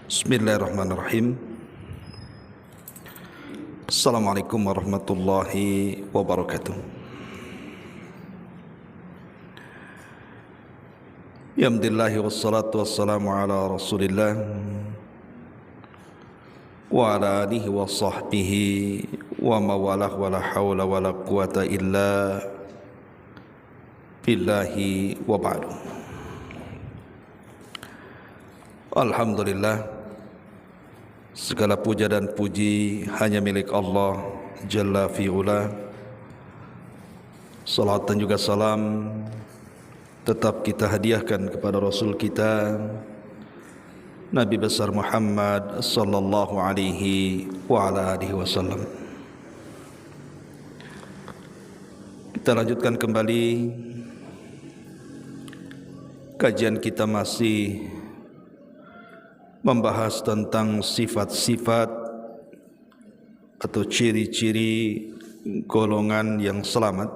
Bismillahirrahmanirrahim. Assalamualaikum warahmatullahi wabarakatuh. Alhamdulillah wassalatu wassalamu ala Rasulillah wa ala alihi wa sahbihi wa mawalah wa la hawla wa la quwata illa billahi wa ba'du. Alhamdulillah, segala puja dan puji hanya milik Allah Jalla fi'ula. Salat dan juga salam tetap kita hadiahkan kepada Rasul kita Nabi besar Muhammad sallallahu alaihi wa ala alihi wasallam. Kita lanjutkan kembali kajian kita, masih membahas tentang sifat-sifat atau ciri-ciri golongan yang selamat,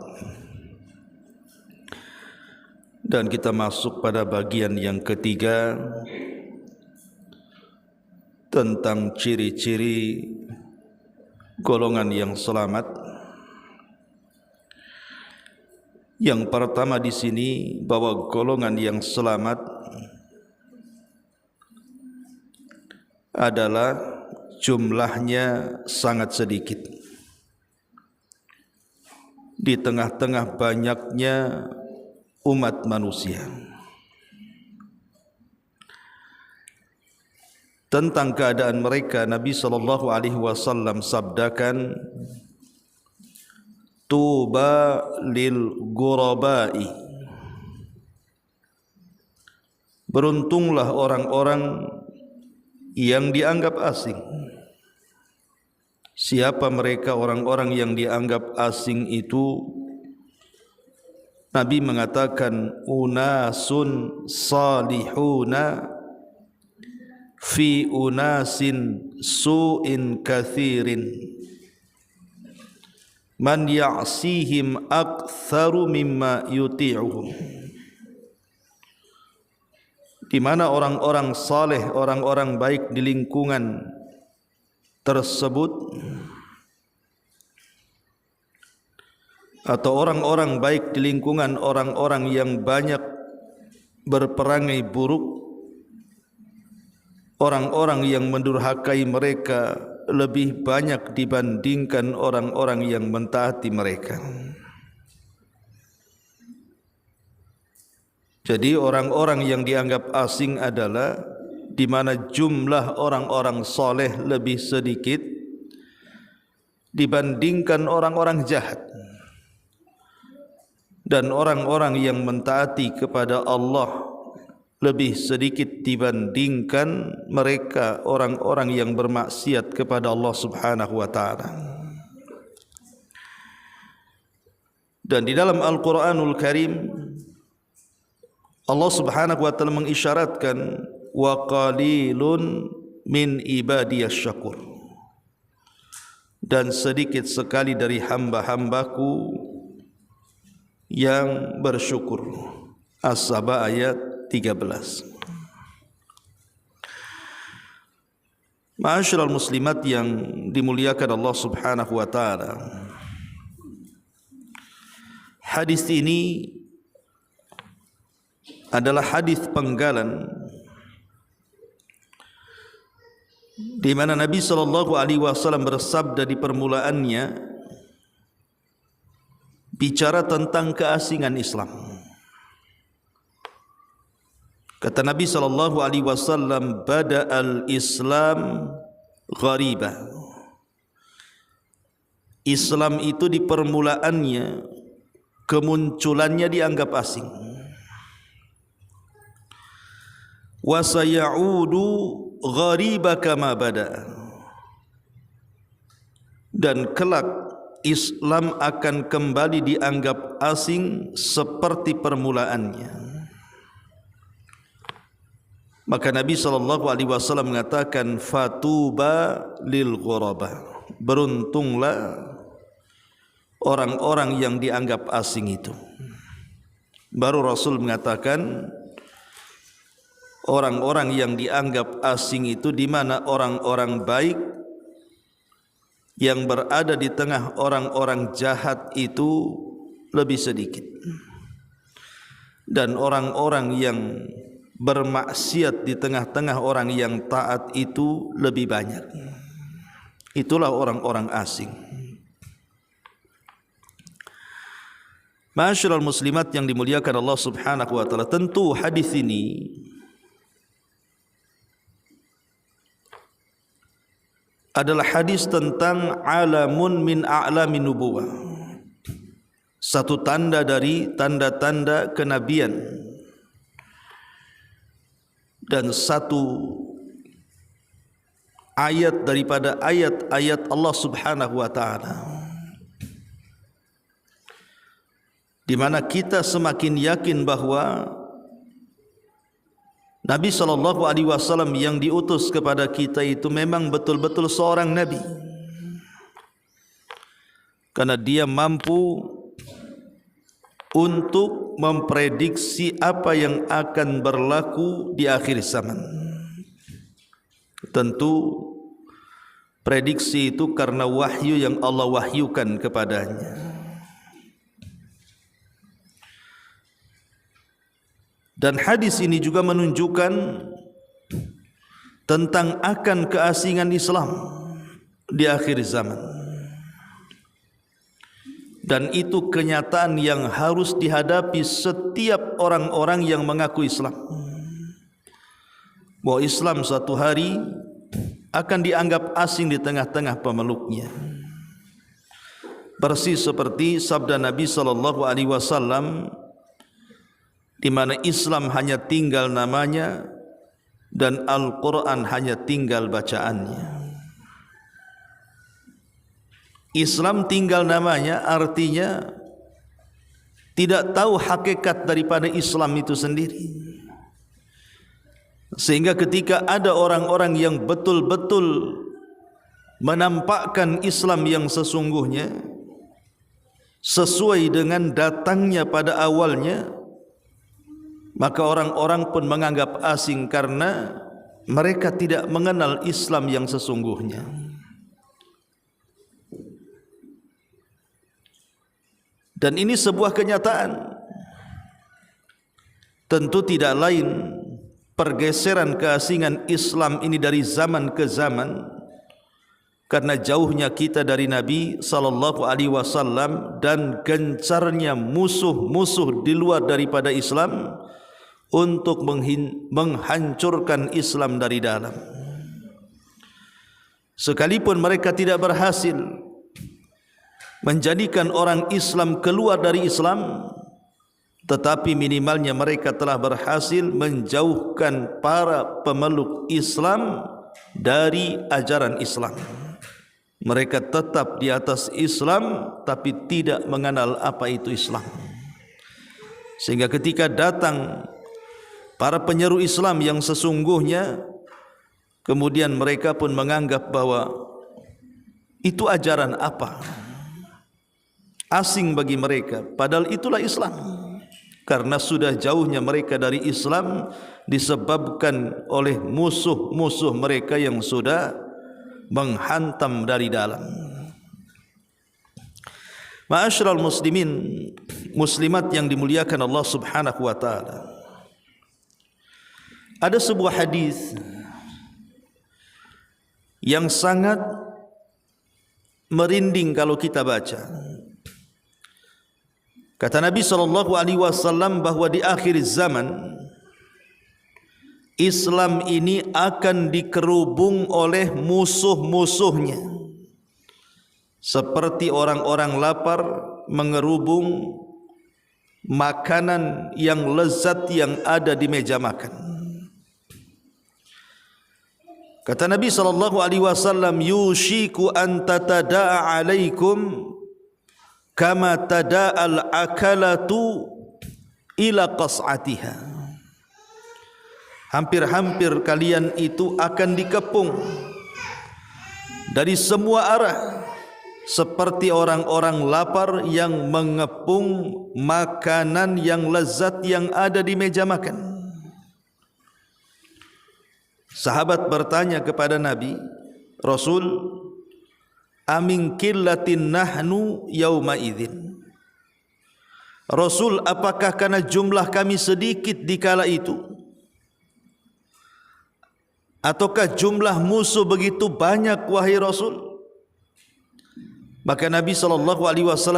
dan kita masuk pada bagian yang ketiga tentang ciri-ciri golongan yang selamat. Yang pertama di sini bahwa golongan yang selamat adalah jumlahnya sangat sedikit di tengah-tengah banyaknya umat manusia. Tentang keadaan mereka, Nabi sallallahu alaihi wasallam sabdakan, tuba lil ghurabai, beruntunglah orang-orang yang dianggap asing. Siapa mereka orang-orang yang dianggap asing itu? Nabi mengatakan, unasun salihuna fi unasin su'in kathirin man ya'sihim aktsaru mimma yuti'uhum. Di mana orang-orang saleh, orang-orang baik di lingkungan tersebut, atau orang-orang baik di lingkungan orang-orang yang banyak berperangai buruk, orang-orang yang mendurhakai mereka lebih banyak dibandingkan orang-orang yang mentaati mereka. Jadi orang-orang yang dianggap asing adalah di mana jumlah orang-orang soleh lebih sedikit dibandingkan orang-orang jahat, dan orang-orang yang mentaati kepada Allah lebih sedikit dibandingkan mereka orang-orang yang bermaksiat kepada Allah Subhanahu wa taala. Dan di dalam Al-Qur'anul Karim Allah Subhanahu wa taala mengisyaratkan, wa qalilun min ibadiyas syakur, dan sedikit sekali dari hamba-hambaku yang bersyukur. As-Saba ayat 13. Ma'asyiral muslimat yang dimuliakan Allah Subhanahu wa taala, hadis ini adalah hadis penggalan di mana Nabi sallallahu alaihi wasallam bersabda di permulaannya bicara tentang keasingan Islam. Kata Nabi sallallahu alaihi wasallam, bada'al Islam ghariba. Islam itu di permulaannya, kemunculannya dianggap asing. Wa sayaudu ghariba kama bada, dan kelak Islam akan kembali dianggap asing seperti permulaannya. Maka Nabi SAW mengatakan, fatuba lil ghuraba, beruntunglah orang-orang yang dianggap asing itu. Baru Rasul mengatakan, orang-orang yang dianggap asing itu, di mana orang-orang baik yang berada di tengah orang-orang jahat itu lebih sedikit, dan orang-orang yang bermaksiat di tengah-tengah orang yang taat itu lebih banyak. Itulah orang-orang asing. Ma'asyiral muslimat yang dimuliakan Allah Subhanahu wa taala, tentu hadis ini adalah hadis tentang alamun min a'lamin nubuwah, satu tanda dari tanda-tanda kenabian, dan satu ayat daripada ayat-ayat Allah Subhanahu wa taala, di mana kita semakin yakin bahwa Nabi SAW yang diutus kepada kita itu memang betul-betul seorang Nabi, karena dia mampu untuk memprediksi apa yang akan berlaku di akhir zaman. Tentu prediksi itu karena wahyu yang Allah wahyukan kepadanya. Dan hadis ini juga menunjukkan tentang akan keasingan Islam di akhir zaman. Dan itu kenyataan yang harus dihadapi setiap orang-orang yang mengaku Islam, bahwa Islam suatu hari akan dianggap asing di tengah-tengah pemeluknya. Persis seperti sabda Nabi SAW, di mana Islam hanya tinggal namanya dan Al-Quran hanya tinggal bacaannya. Islam tinggal namanya artinya tidak tahu hakikat daripada Islam itu sendiri, sehingga ketika ada orang-orang yang betul-betul menampakkan Islam yang sesungguhnya sesuai dengan datangnya pada awalnya, maka orang-orang pun menganggap asing karena mereka tidak mengenal Islam yang sesungguhnya. Dan ini sebuah kenyataan. Tentu tidak lain pergeseran keasingan Islam ini dari zaman ke zaman, karena jauhnya kita dari Nabi SAW dan gencarnya musuh-musuh di luar daripada Islam untuk menghancurkan Islam dari dalam. Sekalipun mereka tidak berhasil menjadikan orang Islam keluar dari Islam, tetapi minimalnya mereka telah berhasil menjauhkan para pemeluk Islam dari ajaran Islam. Mereka tetap di atas Islam tapi tidak mengenal apa itu Islam, sehingga ketika datang para penyeru Islam yang sesungguhnya, kemudian mereka pun menganggap bahwa itu ajaran apa, asing bagi mereka, padahal itulah Islam. Karena sudah jauhnya mereka dari Islam disebabkan oleh musuh-musuh mereka yang sudah menghantam dari dalam. Ma'asyiral muslimin muslimat yang dimuliakan Allah Subhanahu wa taala, ada sebuah hadis yang sangat merinding kalau kita baca. Kata Nabi SAW bahwa di akhir zaman Islam ini akan dikerubung oleh musuh-musuhnya, seperti orang-orang lapar mengerubung makanan yang lezat yang ada di meja makan. Kata Nabi SAW, yushiku an tatada'a alaikum kama tada'al akalatu ila qas'atiha. Hampir-hampir kalian itu akan dikepung dari semua arah, seperti orang-orang lapar yang mengepung makanan yang lezat yang ada di meja makan. Sahabat bertanya kepada Nabi, Rasul, amin qillatin nahnu yauma idzin. Rasul, apakah karena jumlah kami sedikit di kala itu, ataukah jumlah musuh begitu banyak wahai Rasul? Maka Nabi SAW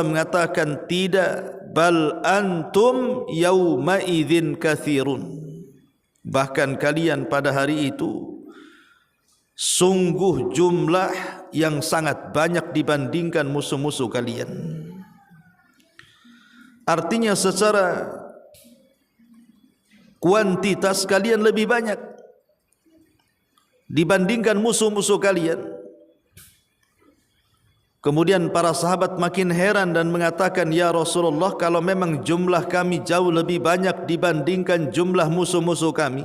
mengatakan, tidak, bal antum yauma idzin katsirun. Bahkan kalian pada hari itu sungguh jumlah yang sangat banyak dibandingkan musuh-musuh kalian. Artinya secara kuantitas kalian lebih banyak dibandingkan musuh-musuh kalian. Kemudian para sahabat makin heran dan mengatakan, ya Rasulullah, kalau memang jumlah kami jauh lebih banyak dibandingkan jumlah musuh-musuh kami,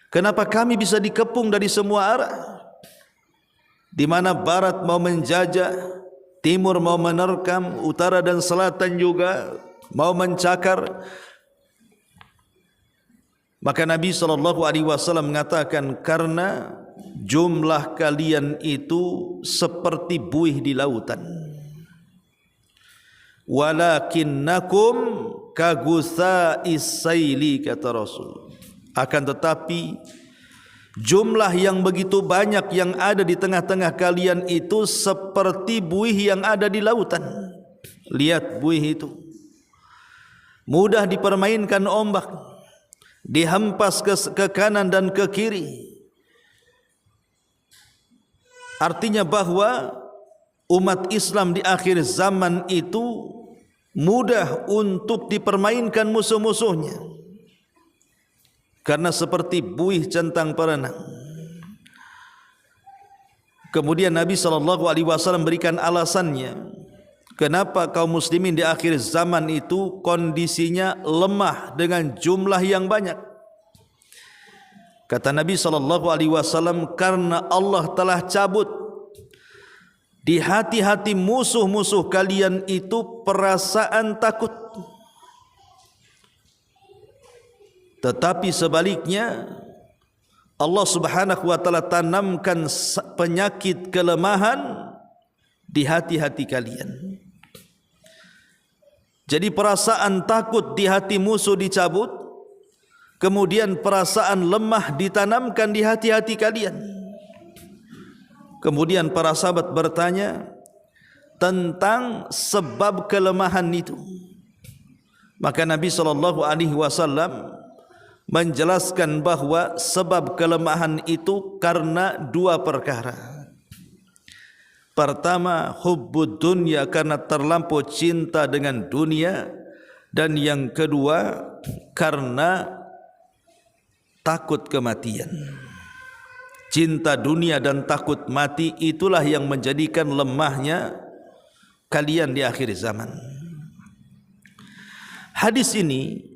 kenapa kami bisa dikepung dari semua arah? Di mana barat mau menjajah, timur mau menerkam, utara dan selatan juga mau mencakar. Maka Nabi SAW mengatakan, karena jumlah kalian itu seperti buih di lautan. Walakinnakum kagutha'is saili, kata Rasul. Akan tetapi jumlah yang begitu banyak yang ada di tengah-tengah kalian itu seperti buih yang ada di lautan. Lihat buih itu, mudah dipermainkan ombak, dihempas ke kanan dan ke kiri. Artinya bahwa umat Islam di akhir zaman itu mudah untuk dipermainkan musuh-musuhnya, karena seperti buih centang perenang. Kemudian Nabi SAW berikan alasannya, kenapa kaum muslimin di akhir zaman itu kondisinya lemah dengan jumlah yang banyak. Kata Nabi SAW, karena Allah telah cabut di hati-hati musuh-musuh kalian itu perasaan takut. Tetapi sebaliknya, Allah Subhanahu wa taala tanamkan penyakit kelemahan di hati-hati kalian. Jadi perasaan takut di hati musuh dicabut, kemudian perasaan lemah ditanamkan di hati-hati kalian. Kemudian para sahabat bertanya tentang sebab kelemahan itu. Maka Nabi SAW menjelaskan bahwa sebab kelemahan itu karena dua perkara. Pertama, hubbud dunya, karena terlampau cinta dengan dunia, dan yang kedua karena takut kematian. Cinta dunia dan takut mati itulah yang menjadikan lemahnya kalian di akhir zaman. Hadis ini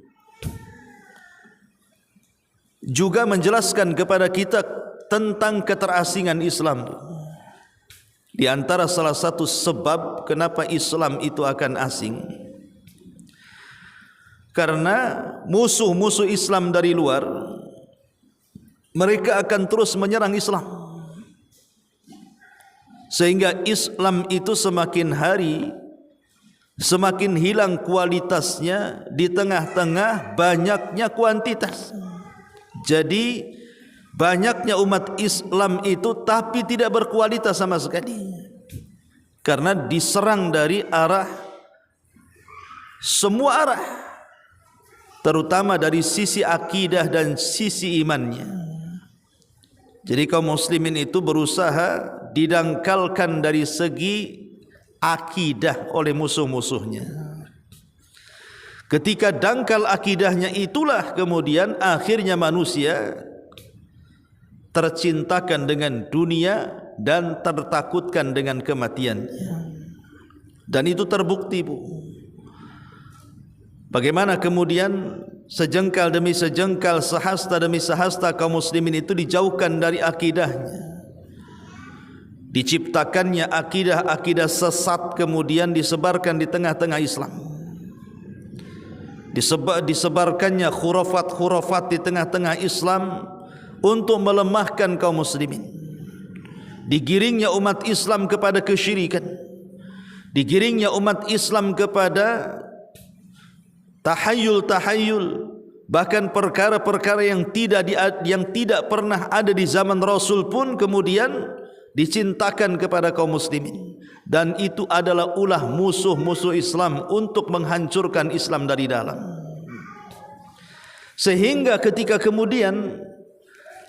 juga menjelaskan kepada kita tentang keterasingan Islam. Di antara salah satu sebab kenapa Islam itu akan asing, karena musuh-musuh Islam dari luar, mereka akan terus menyerang Islam, sehingga Islam itu semakin hari semakin hilang kualitasnya di tengah-tengah banyaknya kuantitas. Jadi banyaknya umat Islam itu tapi tidak berkualitas sama sekali, karena diserang dari arah, semua arah, terutama dari sisi akidah dan sisi imannya. Jadi kaum muslimin itu berusaha didangkalkan dari segi akidah oleh musuh-musuhnya. Ketika dangkal akidahnya, itulah kemudian akhirnya manusia tercintakan dengan dunia dan tertakutkan dengan kematiannya. Dan itu terbukti, Bu. Bagaimana kemudian sejengkal demi sejengkal, sehasta demi sehasta kaum muslimin itu dijauhkan dari akidahnya. Diciptakannya akidah-akidah sesat kemudian disebarkan di tengah-tengah Islam. Disebarkannya khurafat-khurafat di tengah-tengah Islam untuk melemahkan kaum muslimin. Digiringnya umat Islam kepada kesyirikan, digiringnya umat Islam kepada tahayul, bahkan perkara-perkara yang tidak pernah ada di zaman Rasul pun kemudian dicintakan kepada kaum muslimin, dan itu adalah ulah musuh-musuh Islam untuk menghancurkan Islam dari dalam. Sehingga ketika kemudian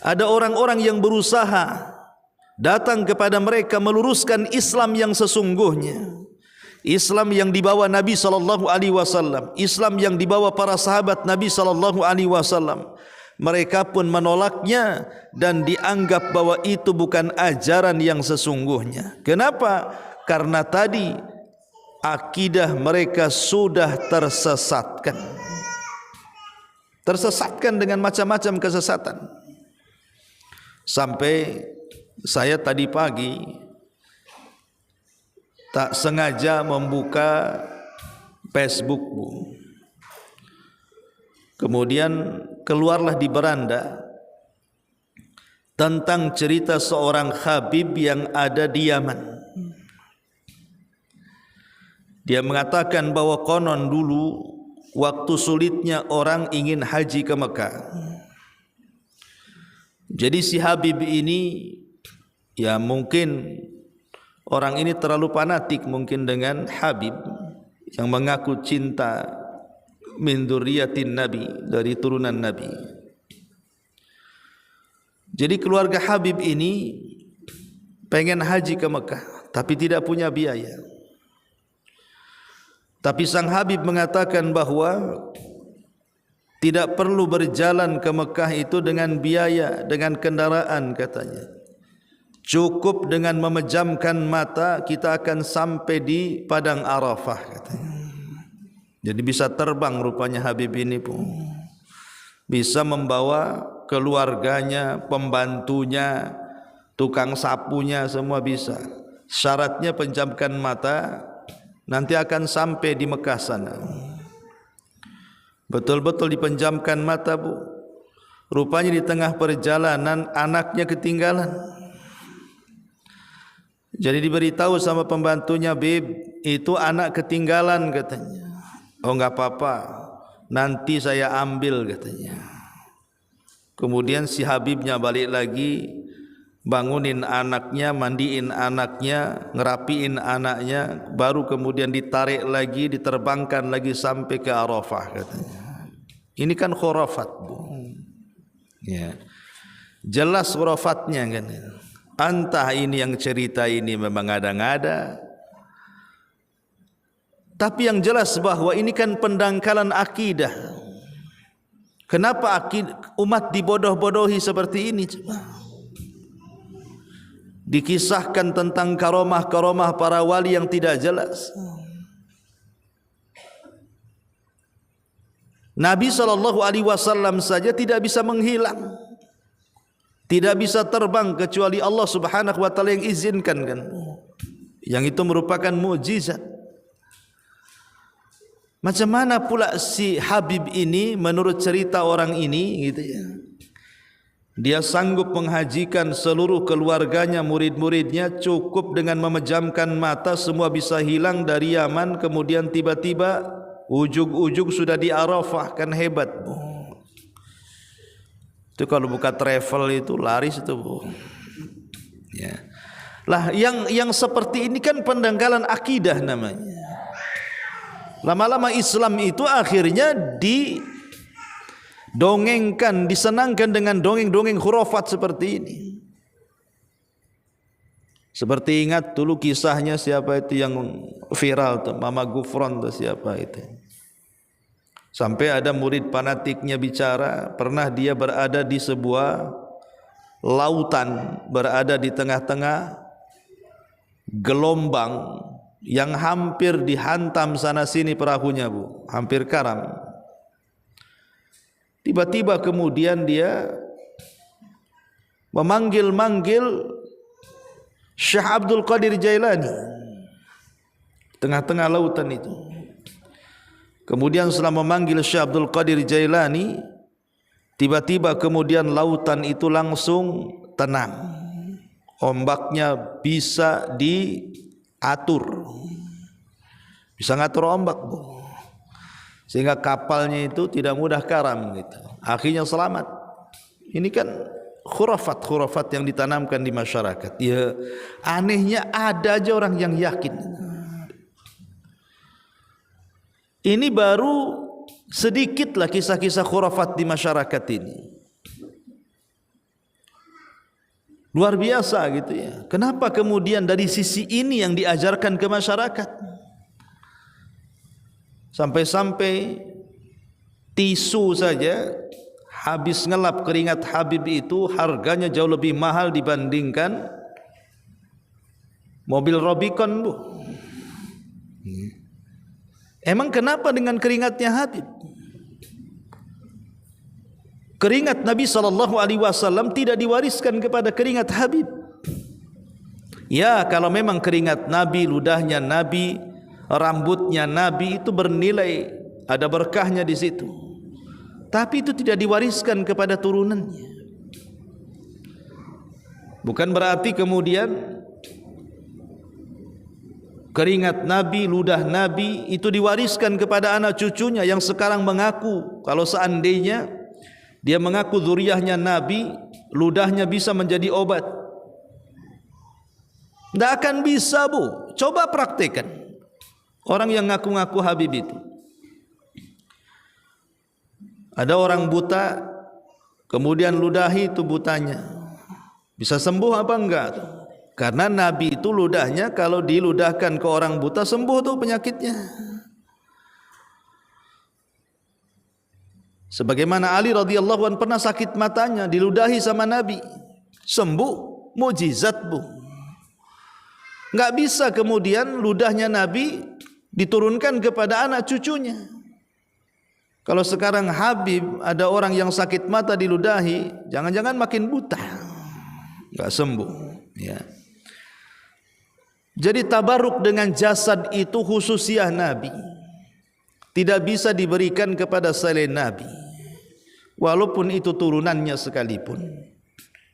ada orang-orang yang berusaha datang kepada mereka meluruskan Islam yang sesungguhnya, Islam yang dibawa Nabi sallallahu alaihi wasallam, Islam yang dibawa para sahabat Nabi sallallahu alaihi wasallam, mereka pun menolaknya dan dianggap bahwa itu bukan ajaran yang sesungguhnya. Kenapa? Karena tadi akidah mereka sudah tersesatkan dengan macam-macam kesesatan. Sampai saya tadi pagi tak sengaja membuka Facebook, Bu. Kemudian keluarlah di beranda tentang cerita seorang Habib yang ada di Yaman. Dia mengatakan bahwa konon dulu waktu sulitnya orang ingin haji ke Mekah, jadi si Habib ini, ya mungkin orang ini terlalu fanatik mungkin dengan Habib yang mengaku cinta min dzurriyyatin Nabi, dari turunan Nabi. Jadi keluarga Habib ini pengen haji ke Mekah tapi tidak punya biaya. Tapi sang Habib mengatakan bahwa tidak perlu berjalan ke Mekah itu dengan biaya, dengan kendaraan katanya. Cukup dengan memejamkan mata kita akan sampai di Padang Arafah katanya. Jadi bisa terbang rupanya Habib ini pun. Bisa membawa keluarganya, pembantunya, tukang sapunya, semua bisa. Syaratnya pejamkan mata, nanti akan sampai di Mekah sana. Betul-betul dipenjamkan mata, Bu. Rupanya di tengah perjalanan anaknya ketinggalan. Jadi diberitahu sama pembantunya, "Bib, itu anak ketinggalan," katanya. "Oh, enggak apa-apa, nanti saya ambil," katanya. Kemudian si Habibnya balik lagi, bangunin anaknya, mandiin anaknya, ngerapiin anaknya, baru kemudian ditarik lagi, diterbangkan lagi sampai ke Arafah katanya. Ini kan khurafat, Bu. Ya. Jelas khurafatnya kan. Entah ini yang cerita ini memang ada-ada. Tapi yang jelas bahwa ini kan pendangkalan akidah. Kenapa umat dibodoh-bodohi seperti ini? Coba. Dikisahkan tentang karomah-karomah para wali yang tidak jelas. Nabi SAW saja tidak bisa menghilang, tidak bisa terbang kecuali Allah Subhanahu wa taala yang izinkan kan. Yang itu merupakan mukjizat. Macam mana pula si Habib ini menurut cerita orang ini gitu ya. Dia sanggup menghajikan seluruh keluarganya, murid-muridnya, cukup dengan memejamkan mata semua bisa hilang dari Yaman, kemudian tiba-tiba ujug-ujug sudah di Arafah, kan hebat, Bu. Itu kalau buka travel itu laris itu, Bu. Ya. Lah yang seperti ini kan pendangkalan akidah namanya. Lama-lama Islam itu akhirnya didongengkan, disenangkan dengan dongeng-dongeng khurafat seperti ini. Seperti ingat dulu kisahnya siapa itu yang viral tuh, Mama Gufron tuh siapa itu. Sampai ada murid fanatiknya bicara, pernah dia berada di sebuah lautan, berada di tengah-tengah gelombang yang hampir dihantam sana sini perahunya, Bu, hampir karam. Tiba-tiba kemudian dia memanggil-manggil Syekh Abdul Qadir Jailani, tengah-tengah lautan itu. Kemudian setelah memanggil Syekh Abdul Qadir Jailani, tiba-tiba kemudian lautan itu langsung tenang, ombaknya bisa diatur, bisa ngatur ombak, Bu, sehingga kapalnya itu tidak mudah karam gitu. Akhirnya selamat. Ini kan khurafat yang ditanamkan di masyarakat. Ya, anehnya ada aja orang yang yakin. Ini baru sedikitlah kisah-kisah khurafat di masyarakat ini. Luar biasa gitu ya. Kenapa kemudian dari sisi ini yang diajarkan ke masyarakat? Sampai-sampai tisu saja habis ngelap keringat Habib itu harganya jauh lebih mahal dibandingkan mobil Rubicon, Bu. Emang kenapa dengan keringatnya Habib? Keringat Nabi SAW tidak diwariskan kepada keringat Habib. Ya, kalau memang keringat Nabi, ludahnya Nabi, rambutnya Nabi itu bernilai, ada berkahnya di situ. Tapi itu tidak diwariskan kepada turunannya. Bukan berarti kemudian keringat Nabi, ludah Nabi itu diwariskan kepada anak cucunya yang sekarang mengaku kalau seandainya dia mengaku zuriyahnya Nabi, ludahnya bisa menjadi obat. Tidak akan bisa, Bu. Coba praktekkan. Orang yang ngaku-ngaku Habib itu. Ada orang buta, kemudian ludahi itu butanya. Bisa sembuh apa enggak? Karena Nabi itu ludahnya kalau diludahkan ke orang buta sembuh tuh penyakitnya. Sebagaimana Ali radhiyallahu anhu pernah sakit matanya, diludahi sama Nabi, sembuh, mukjizat, Bu. Enggak bisa kemudian ludahnya Nabi diturunkan kepada anak cucunya. Kalau sekarang Habib ada orang yang sakit mata diludahi, jangan-jangan makin buta, enggak sembuh, ya. Jadi tabaruk dengan jasad itu khususiyah Nabi, tidak bisa diberikan kepada selain Nabi, walaupun itu turunannya sekalipun.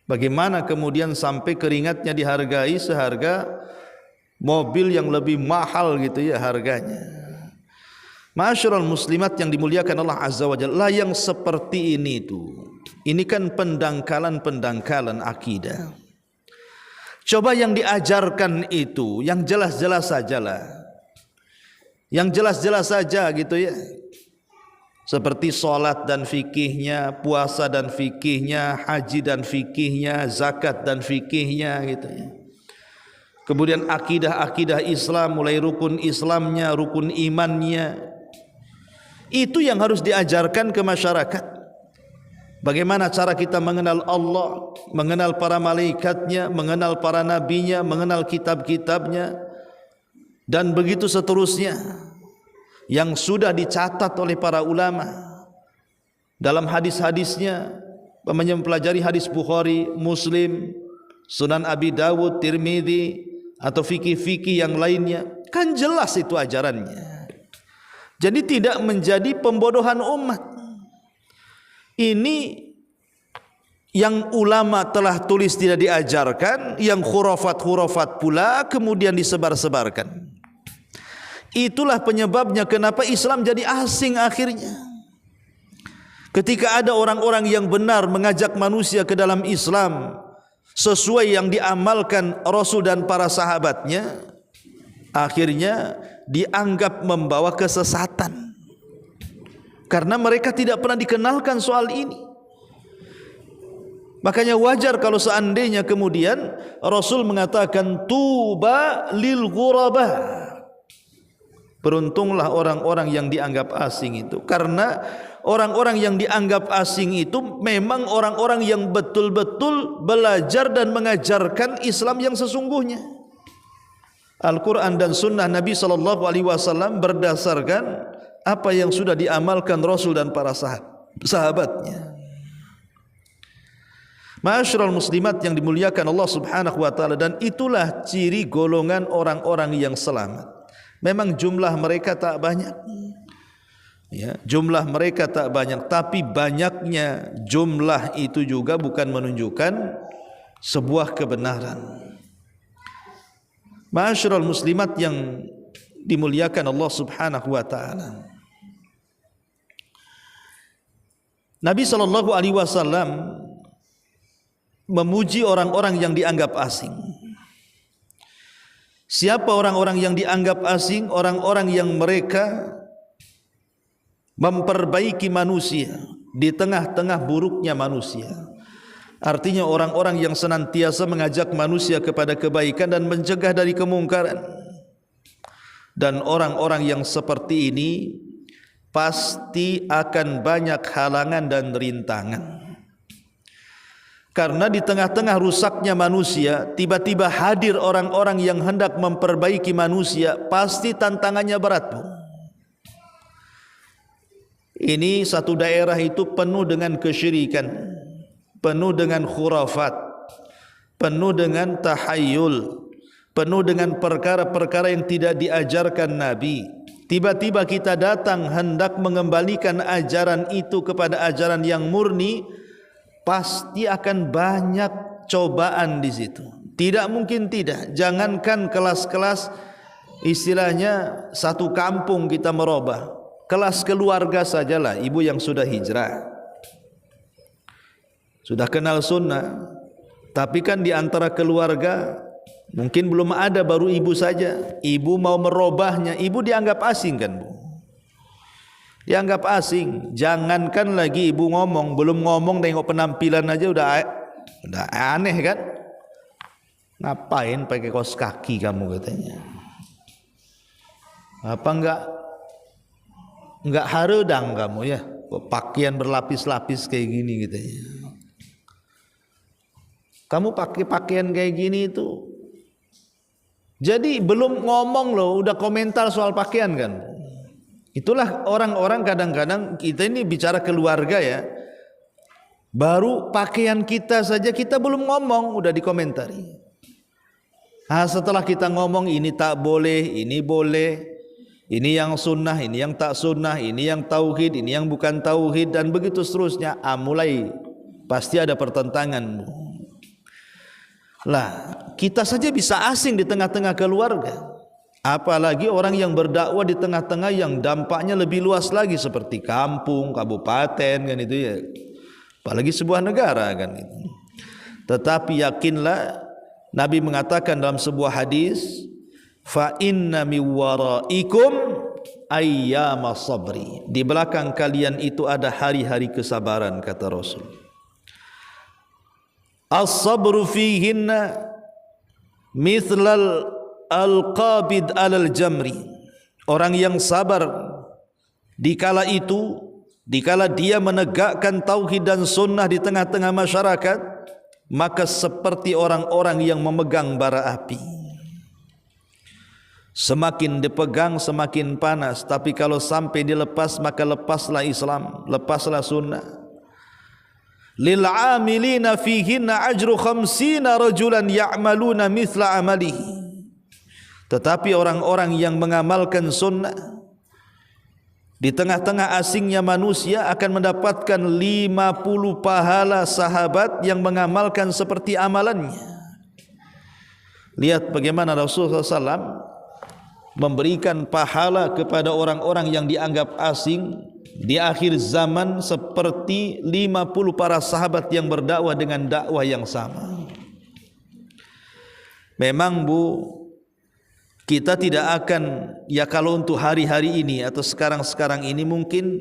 Bagaimana kemudian sampai keringatnya dihargai seharga mobil yang lebih mahal gitu ya harganya. Ma'asyiral muslimat yang dimuliakan Allah Azza wa Jalla, yang seperti ini itu, ini kan pendangkalan akidah. Coba yang diajarkan itu yang jelas-jelas sajalah, yang jelas-jelas saja gitu ya, seperti sholat dan fikihnya, puasa dan fikihnya, haji dan fikihnya, zakat dan fikihnya gitu ya. Kemudian akidah Islam, mulai rukun Islamnya, rukun imannya, itu yang harus diajarkan ke masyarakat. Bagaimana cara kita mengenal Allah, mengenal para malaikatnya, mengenal para nabinya, mengenal kitab-kitabnya, dan begitu seterusnya, yang sudah dicatat oleh para ulama dalam hadis-hadisnya. Mempelajari hadis Bukhari, Muslim, Sunan Abi Dawud, Tirmidzi, atau fikih-fikih yang lainnya, kan jelas itu ajarannya. Jadi tidak menjadi pembodohan umat. Ini yang ulama telah tulis tidak diajarkan, yang khurafat pula kemudian disebar-sebarkan. Itulah penyebabnya kenapa Islam jadi asing akhirnya. Ketika ada orang-orang yang benar mengajak manusia ke dalam Islam sesuai yang diamalkan Rasul dan para sahabatnya, akhirnya dianggap membawa kesesatan. Karena mereka tidak pernah dikenalkan soal ini. Makanya wajar kalau seandainya kemudian Rasul mengatakan tuba lil ghuraba. Beruntunglah orang-orang yang dianggap asing itu. Karena orang-orang yang dianggap asing itu memang orang-orang yang betul-betul belajar dan mengajarkan Islam yang sesungguhnya. Al-Quran dan Sunnah Nabi SAW berdasarkan apa yang sudah diamalkan Rasul dan para sahabatnya. Ma'asyiral muslimat yang dimuliakan Allah Subhanahu wa taala, dan itulah ciri golongan orang-orang yang selamat. Memang jumlah mereka tak banyak. Ya, jumlah mereka tak banyak, tapi banyaknya jumlah itu juga bukan menunjukkan sebuah kebenaran. Ma'asyiral muslimat yang dimuliakan Allah Subhanahu wa taala. Nabi sallallahu alaihi wasallam memuji orang-orang yang dianggap asing. Siapa orang-orang yang dianggap asing? Orang-orang yang mereka memperbaiki manusia di tengah-tengah buruknya manusia. Artinya orang-orang yang senantiasa mengajak manusia kepada kebaikan dan mencegah dari kemungkaran. Dan orang-orang yang seperti ini pasti akan banyak halangan dan rintangan. Karena di tengah-tengah rusaknya manusia, tiba-tiba hadir orang-orang yang hendak memperbaiki manusia, pasti tantangannya berat, Bu. Ini satu daerah itu penuh dengan kesyirikan, penuh dengan khurafat, penuh dengan tahayyul, penuh dengan perkara-perkara yang tidak diajarkan Nabi. Tiba-tiba kita datang hendak mengembalikan ajaran itu kepada ajaran yang murni, pasti akan banyak cobaan di situ. Tidak mungkin tidak. Jangankan kelas-kelas, istilahnya satu kampung kita merubah. Kelas keluarga sajalah, ibu yang sudah hijrah, sudah kenal sunnah, tapi kan di antara keluarga mungkin belum ada, baru ibu saja. Ibu mau merubahnya, ibu dianggap asing kan, Bu? Dianggap asing. Jangankan lagi ibu ngomong, belum ngomong tengok penampilan aja udah aneh kan? Ngapain pakai kaos kaki kamu katanya? Apa enggak haredang kamu ya? Pakaian berlapis-lapis kayak gini katanya. Kamu pakai pakaian kayak gini itu. Jadi belum ngomong loh udah komentar soal pakaian kan? Itulah orang-orang kadang-kadang, kita ini bicara keluarga ya, baru pakaian kita saja kita belum ngomong udah dikomentari. Setelah kita ngomong ini tak boleh, ini boleh, ini yang sunnah, ini yang tak sunnah, ini yang tauhid, ini yang bukan tauhid, dan begitu seterusnya. Mulai pasti ada pertentangan. Lah, kita saja bisa asing di tengah-tengah keluarga. Apalagi orang yang berdakwah di tengah-tengah yang dampaknya lebih luas lagi, seperti kampung, kabupaten kan itu ya. Apalagi sebuah negara kan itu. Tetapi yakinlah, Nabi mengatakan dalam sebuah hadis, fa inna mi waraikum ayyama sabri. Di belakang kalian itu ada hari-hari kesabaran, kata Rasul. As-sabru fihinna mithlal al-qabid alal jamri. Orang yang sabar dikala itu, dikala dia menegakkan tauhid dan sunnah di tengah-tengah masyarakat, maka seperti orang-orang yang memegang bara api. Semakin dipegang semakin panas, tapi kalau sampai dilepas maka lepaslah Islam, lepaslah sunnah. Lil amilina fihinna ajru 50 rajulan ya'maluna mithla amalihi. Tetapi orang-orang yang mengamalkan sunnah di tengah-tengah asingnya manusia akan mendapatkan 50 pahala sahabat yang mengamalkan seperti amalannya. Lihat bagaimana Rasulullah SAW memberikan pahala kepada orang-orang yang dianggap asing di akhir zaman seperti 50 para sahabat yang berdakwah dengan dakwah yang sama. Memang Bu, kita tidak akan, ya kalau untuk hari-hari ini atau sekarang-sekarang ini mungkin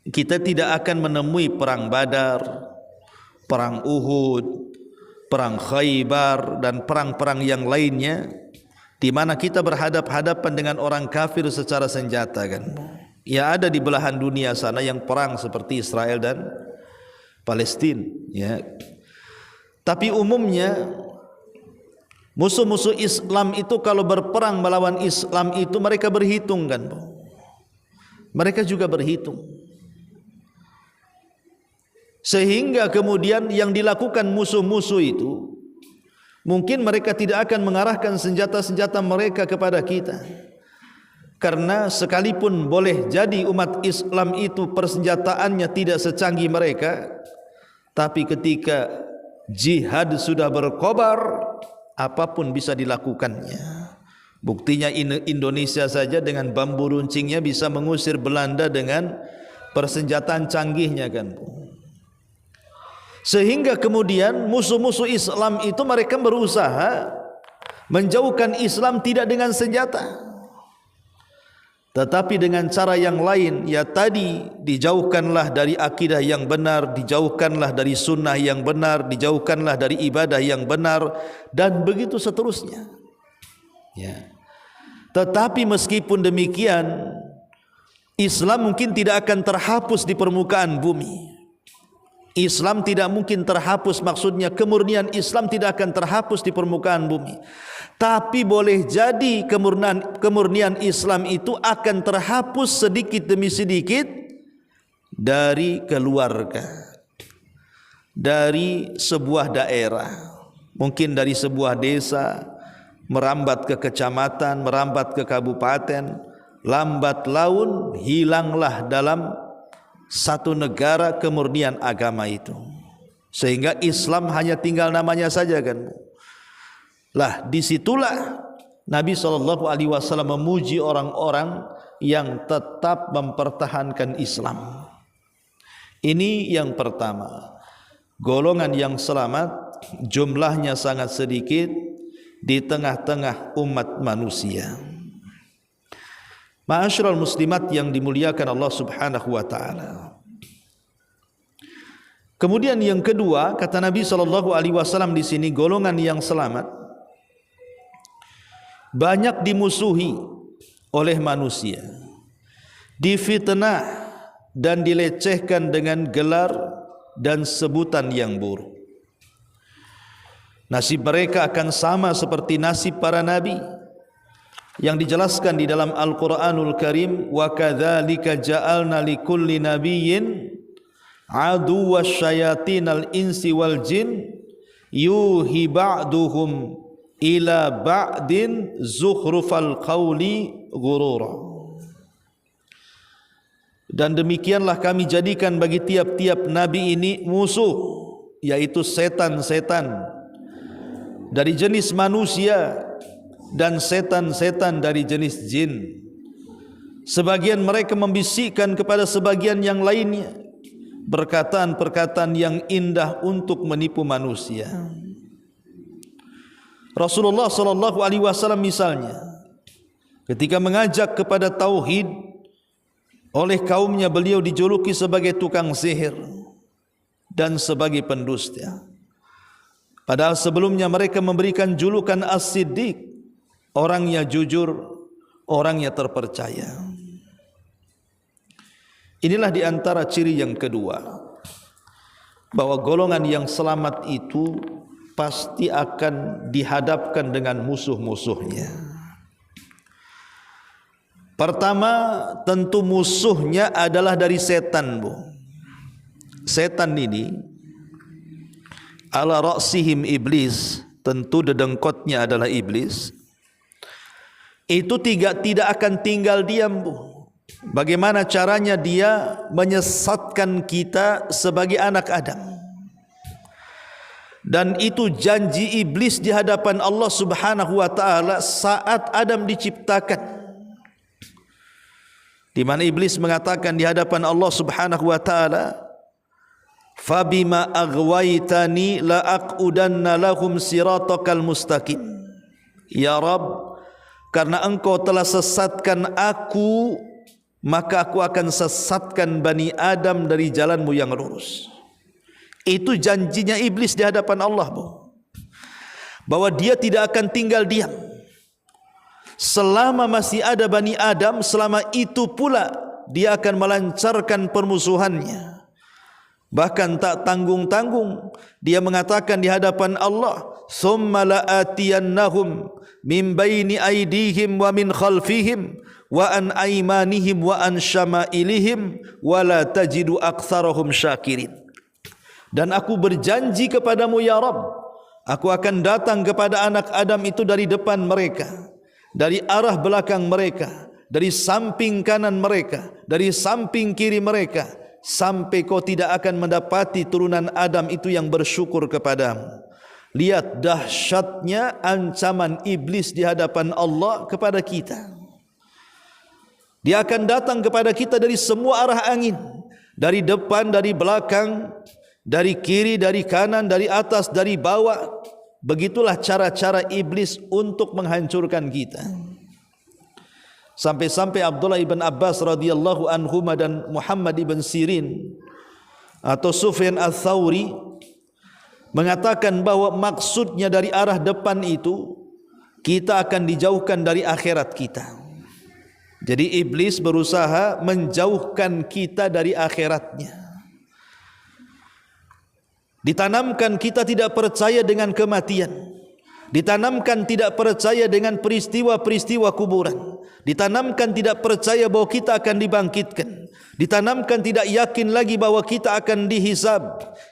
kita tidak akan menemui perang Badar, perang Uhud, perang Khaybar, dan perang-perang yang lainnya di mana kita berhadap-hadapan dengan orang kafir secara senjata kan. Ya ada di belahan dunia sana yang perang seperti Israel dan Palestina ya. Tapi umumnya musuh-musuh Islam itu kalau berperang melawan Islam itu mereka berhitung kan. Mereka juga berhitung. Sehingga kemudian yang dilakukan musuh-musuh itu, mungkin mereka tidak akan mengarahkan senjata-senjata mereka kepada kita. Karena sekalipun boleh jadi umat Islam itu persenjataannya tidak secanggih mereka, tapi ketika jihad sudah berkobar, apapun bisa dilakukannya. Buktinya Indonesia saja dengan bambu runcingnya bisa mengusir Belanda dengan persenjataan canggihnya kan. Sehingga kemudian musuh-musuh Islam itu mereka berusaha menjauhkan Islam tidak dengan senjata, tetapi dengan cara yang lain. Ya tadi, dijauhkanlah dari akidah yang benar, dijauhkanlah dari sunnah yang benar, dijauhkanlah dari ibadah yang benar, dan begitu seterusnya. Ya. Tetapi meskipun demikian, Islam mungkin tidak akan terhapus di permukaan bumi. Islam tidak mungkin terhapus, maksudnya kemurnian Islam tidak akan terhapus di permukaan bumi. Tapi boleh jadi kemurnian Islam itu akan terhapus sedikit demi sedikit dari keluarga, dari sebuah daerah, mungkin dari sebuah desa, merambat ke kecamatan, merambat ke kabupaten, lambat laun hilanglah dalam satu negara kemurnian agama itu, sehingga Islam hanya tinggal namanya saja kan. Lah disitulah Nabi SAW memuji orang-orang yang tetap mempertahankan Islam. Ini yang pertama. Golongan yang selamat jumlahnya sangat sedikit di tengah-tengah umat manusia. Ma'asyiral muslimat yang dimuliakan Allah Subhanahu wa taala. Kemudian yang kedua, kata Nabi SAW di sini, golongan yang selamat banyak dimusuhi oleh manusia, difitnah dan dilecehkan dengan gelar dan sebutan yang buruk. Nasib mereka akan sama seperti nasib para nabi yang dijelaskan di dalam Al-Quranul Karim. Wa kadzalika ja'alna likulli nabiyyin aduwwas syayatinal insi wal jin yuhi ba'duhum ila ba'din zukhrufal qawli ghurura. Dan demikianlah kami jadikan bagi tiap-tiap nabi ini musuh, yaitu setan-setan dari jenis manusia dan setan-setan dari jenis jin. Sebagian mereka membisikkan kepada sebagian yang lainnya perkataan-perkataan yang indah untuk menipu manusia. Rasulullah SAW misalnya, ketika mengajak kepada tauhid, oleh kaumnya beliau dijuluki sebagai tukang sihir dan sebagai pendusta. Padahal sebelumnya mereka memberikan julukan As-Siddiq, orangnya jujur, orangnya terpercaya. Inilah di antara ciri yang kedua, bahwa golongan yang selamat itu pasti akan dihadapkan dengan musuh-musuhnya. Pertama, tentu musuhnya adalah dari setan, Bu. Setan ini ala ra'sihim iblis, tentu dedengkotnya adalah iblis. Itu tidak akan tinggal diam, Bu. Bagaimana caranya dia menyesatkan kita sebagai anak Adam. Dan itu janji iblis di hadapan Allah Subhanahu wa taala saat Adam diciptakan, di mana iblis mengatakan di hadapan Allah Subhanahu wa taala, "Fabima aghwaytani la aqudanna lahum siratakal mustaqim." Ya Rabb, karena engkau telah sesatkan aku, maka aku akan sesatkan Bani Adam dari jalanmu yang lurus. Itu janjinya iblis di hadapan Allah, Bu, bahwa dia tidak akan tinggal diam. Selama masih ada Bani Adam, selama itu pula dia akan melancarkan permusuhannya. Bahkan tak tanggung-tanggung dia mengatakan di hadapan Allah, "Tsumma la'atiyannahum min baini aydihim wa min khalfihim wa an aymanihim wa an syama'ilihim wa la tajidu aktsarahum syakirin." Dan aku berjanji kepadamu ya Rabb, aku akan datang kepada anak Adam itu dari depan mereka, dari arah belakang mereka, dari samping kanan mereka, dari samping kiri mereka, sampai kau tidak akan mendapati turunan Adam itu yang bersyukur kepadamu. Lihat dahsyatnya ancaman iblis di hadapan Allah kepada kita. Dia akan datang kepada kita dari semua arah angin, dari depan, dari belakang, dari kiri, dari kanan, dari atas, dari bawah. Begitulah cara-cara iblis untuk menghancurkan kita. Sampai-sampai Abdullah ibn Abbas radhiyallahu anhuma dan Muhammad ibn Sirin atau Sufyan al-Thawri mengatakan bahwa maksudnya dari arah depan itu kita akan dijauhkan dari akhirat kita. Jadi iblis berusaha menjauhkan kita dari akhiratnya. Ditanamkan kita tidak percaya dengan kematian. Ditanamkan tidak percaya dengan peristiwa-peristiwa kuburan. Ditanamkan tidak percaya bahwa kita akan dibangkitkan. Ditanamkan tidak yakin lagi bahwa kita akan dihisab.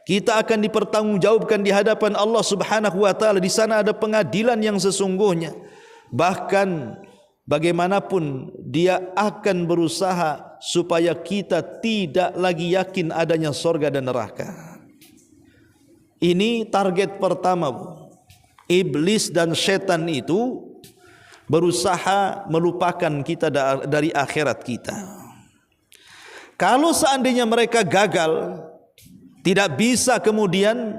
Kita akan dipertanggungjawabkan di hadapan Allah Subhanahu wa taala. Di sana ada pengadilan yang sesungguhnya. Bahkan bagaimanapun dia akan berusaha supaya kita tidak lagi yakin adanya surga dan neraka. Ini target pertama, Bu. Iblis dan setan itu berusaha melupakan kita dari akhirat kita. Kalau seandainya mereka gagal, tidak bisa kemudian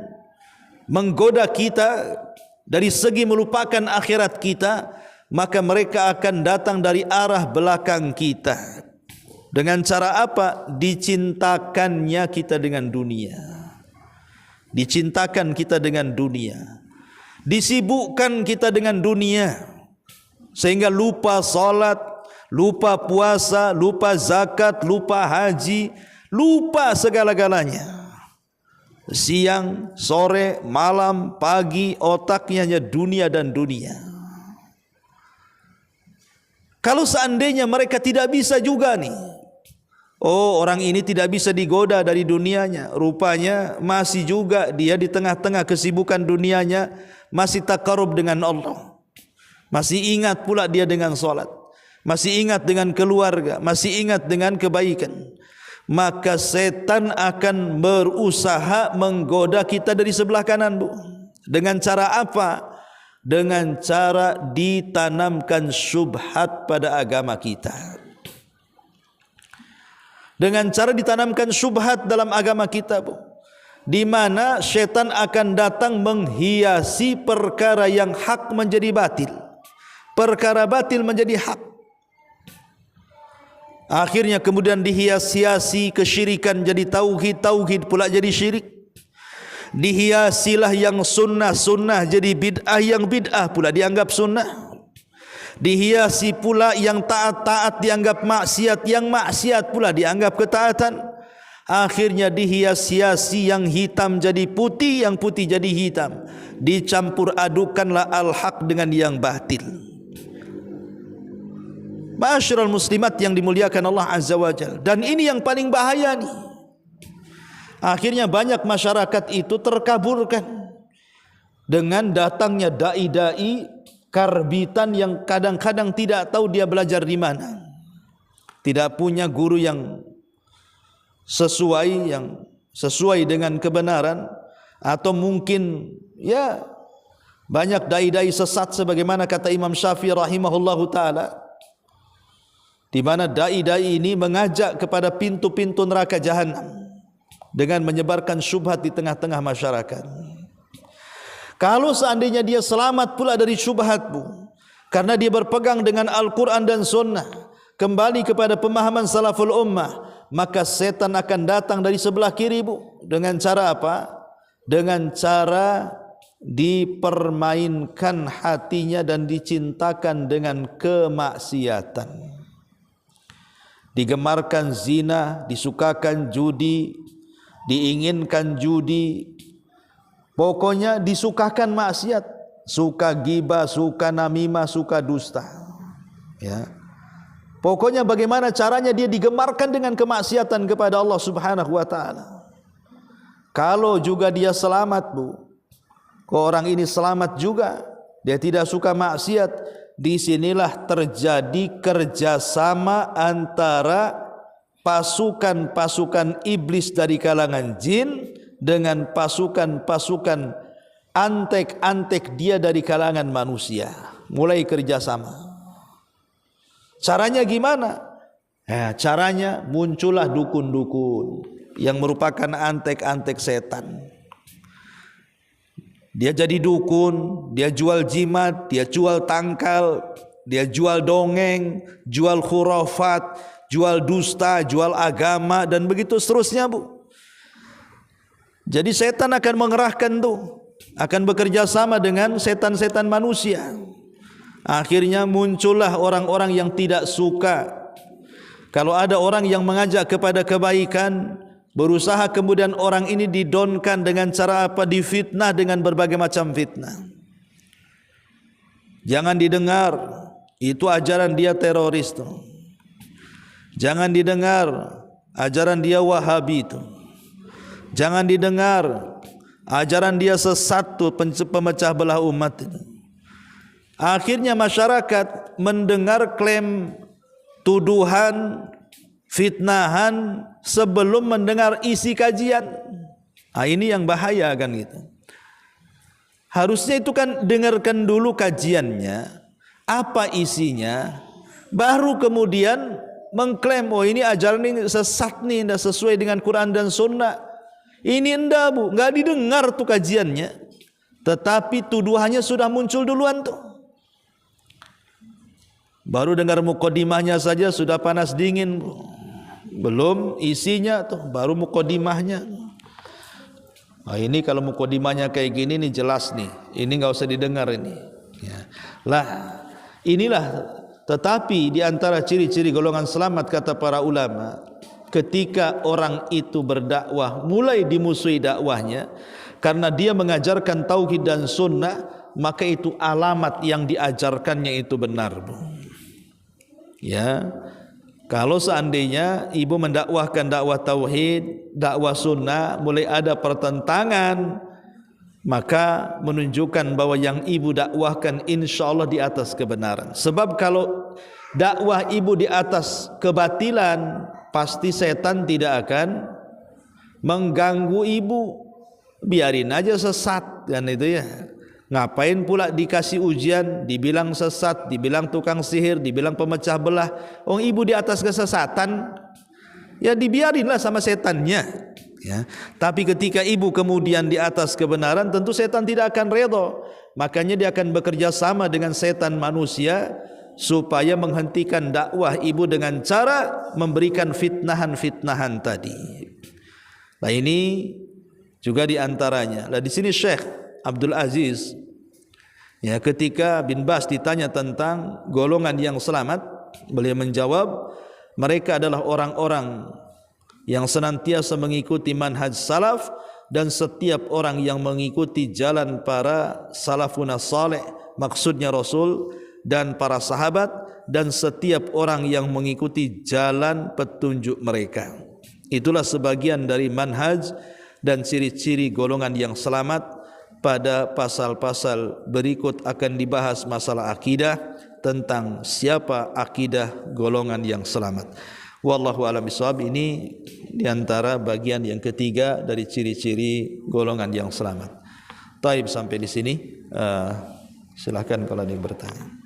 menggoda kita dari segi melupakan akhirat kita, maka mereka akan datang dari arah belakang kita. Dengan cara apa? Dicintakannya kita dengan dunia. Dicintakan kita dengan dunia. Disibukkan kita dengan dunia sehingga lupa salat, lupa puasa, lupa zakat, lupa haji, lupa segala-galanya. Siang, sore, malam, pagi, otaknya hanya dunia dan dunia. Kalau seandainya mereka tidak bisa juga nih, oh, orang ini tidak bisa digoda dari dunianya, rupanya masih juga dia di tengah-tengah kesibukan dunianya masih takarub dengan Allah, masih ingat pula dia dengan salat, masih ingat dengan keluarga, masih ingat dengan kebaikan, maka setan akan berusaha menggoda kita dari sebelah kanan, Bu. Dengan cara apa? Dengan cara ditanamkan syubhat pada agama kita. Dengan cara ditanamkan syubhat dalam agama kita, Bu, di mana syaitan akan datang menghiasi perkara yang hak menjadi batil, perkara batil menjadi hak. Akhirnya kemudian dihias-hiasi kesyirikan jadi tauhid, tauhid pula jadi syirik. Dihiasilah yang sunnah-sunnah jadi bid'ah, yang bid'ah pula dianggap sunnah. Dihiasi pula yang taat-taat dianggap maksiat, yang maksiat pula dianggap ketaatan. Akhirnya dihias-hiasi yang hitam jadi putih, yang putih jadi hitam. Dicampur adukanlah al-haq dengan yang batil. Ma'asyiral muslimat yang dimuliakan Allah Azza wa Jalla. Dan ini yang paling bahaya nih. Akhirnya banyak masyarakat itu terkaburkan dengan datangnya dai-dai karbitan yang kadang-kadang tidak tahu dia belajar di mana. Tidak punya guru yang sesuai dengan kebenaran, atau mungkin ya banyak dai-dai sesat sebagaimana kata Imam Syafi'i rahimahullahu taala, di mana dai-dai ini mengajak kepada pintu-pintu neraka jahanam dengan menyebarkan syubhat di tengah-tengah masyarakat. Kalau seandainya dia selamat pula dari syubhat, Bu, karena dia berpegang dengan Al-Quran dan Sunnah, kembali kepada pemahaman salaful ummah, maka setan akan datang dari sebelah kiri, Bu. Dengan cara apa? Dengan cara dipermainkan hatinya dan dicintakan dengan kemaksiatan. Digemarkan zina, disukakan judi, diinginkan judi, pokoknya disukakan maksiat, suka ghibah, suka namimah, suka dusta. Ya. Pokoknya bagaimana caranya dia digemarkan dengan kemaksiatan kepada Allah Subhanahu wa taala. Kalau juga dia selamat, Bu, kalau orang ini selamat juga, dia tidak suka maksiat, disinilah terjadi kerjasama antara pasukan-pasukan iblis dari kalangan jin dengan pasukan-pasukan antek-antek dia dari kalangan manusia. Mulai kerjasama. Caranya gimana? Caranya muncullah dukun-dukun yang merupakan antek-antek setan. Dia jadi dukun, dia jual jimat, dia jual tangkal, dia jual dongeng, jual khurafat, jual dusta, jual agama, dan begitu seterusnya, Bu. Jadi setan akan mengerahkan tuh, akan bekerja sama dengan setan-setan manusia. Akhirnya muncullah orang-orang yang tidak suka kalau ada orang yang mengajak kepada kebaikan, berusaha kemudian orang ini didonkan dengan cara apa? Difitnah dengan berbagai macam fitnah. Jangan didengar, itu ajaran dia teroris tuh. Jangan didengar, ajaran dia Wahabi tuh. Jangan didengar, ajaran dia sesat tuh, pemecah belah umat itu. Akhirnya masyarakat mendengar klaim, tuduhan, fitnahan sebelum mendengar isi kajian. Ini yang bahaya kan gitu. Harusnya itu kan dengarkan dulu kajiannya, apa isinya, baru kemudian mengklaim, oh ini ajaran ini sesat nih, tidak sesuai dengan Quran dan Sunnah. Ini enggak, Bu, enggak didengar tuh kajiannya, tetapi tuduhannya sudah muncul duluan tuh. Baru dengar mukodimahnya saja sudah panas dingin, Bu. Belum isinya tuh, baru mukodimahnya. Ini kalau mukodimahnya kayak gini nih jelas nih, ini nggak usah didengar ini. Ya. Lah, inilah. Tetapi di antara ciri-ciri golongan selamat kata para ulama, ketika orang itu berdakwah mulai dimusuhi dakwahnya karena dia mengajarkan tauhid dan sunnah, maka itu alamat yang diajarkannya itu benar, Bu. Ya, kalau seandainya ibu mendakwahkan dakwah tauhid, dakwah sunnah, mulai ada pertentangan, maka menunjukkan bahwa yang ibu dakwahkan insya Allah di atas kebenaran. Sebab kalau dakwah ibu di atas kebatilan, pasti setan tidak akan mengganggu ibu. Biarin aja sesat kan itu ya. Ngapain pula dikasih ujian, dibilang sesat, dibilang tukang sihir, dibilang pemecah belah. Ibu di atas kesesatan, ya dibiarinlah sama setannya. Ya. Tapi ketika ibu kemudian di atas kebenaran, tentu setan tidak akan redha. Makanya dia akan bekerja sama dengan setan manusia supaya menghentikan dakwah ibu dengan cara memberikan fitnahan-fitnahan tadi. Nah ini juga diantaranya. Nah di sini Syekh Abdul Aziz, ya, ketika bin Bas ditanya tentang golongan yang selamat, beliau menjawab, mereka adalah orang-orang yang senantiasa mengikuti manhaj salaf dan setiap orang yang mengikuti jalan para salafun saleh, maksudnya Rasul dan para sahabat, dan setiap orang yang mengikuti jalan petunjuk mereka. Itulah sebagian dari manhaj dan ciri-ciri golongan yang selamat. Pada pasal-pasal berikut akan dibahas masalah akidah, tentang siapa akidah golongan yang selamat. Wallahu a'lam bishawab. Ini diantara bagian yang ketiga dari ciri-ciri golongan yang selamat. Taib, sampai di sini. Silakan kalau ada yang bertanya.